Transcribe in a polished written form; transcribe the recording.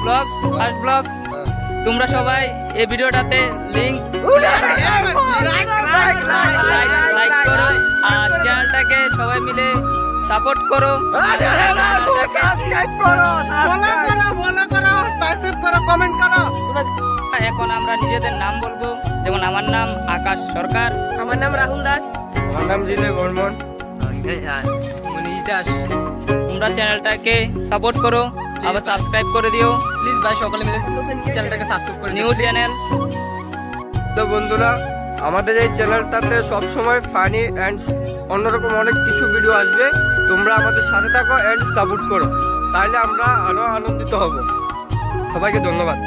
Blog first blog. তোমরা সবাই এই ভিডিওটাতে লিংক লাইক করো আর চ্যানেলটাকে সবাই মিলে সাপোর্ট করো, কমেন্ট করো। এখন আমরা নিজেদের নাম বলবো, যেমন আমার নাম আকাশ সরকার, আমার নাম রাহুল দাস, আমার নাম জিলে বর্মন। তোমরা চ্যানেলটাকে সাপোর্ট করো, আবার সাবস্ক্রাইব করে দিও প্লিজ ভাই সকলে মিলে চ্যানেলটাকে সাবস্ক্রাইব করে নিউ চ্যানেল। তো বন্ধুরা, আমাদের এই চ্যানেলটাতে সবসময় ফানি অ্যান্ড অন্যরকম অনেক কিছু ভিডিও আসবে। তোমরা আমাদের সাথে থাকো অ্যান্ড সাপোর্ট করো, তাহলে আমরা আরও আনন্দিত হব। সবাইকে ধন্যবাদ।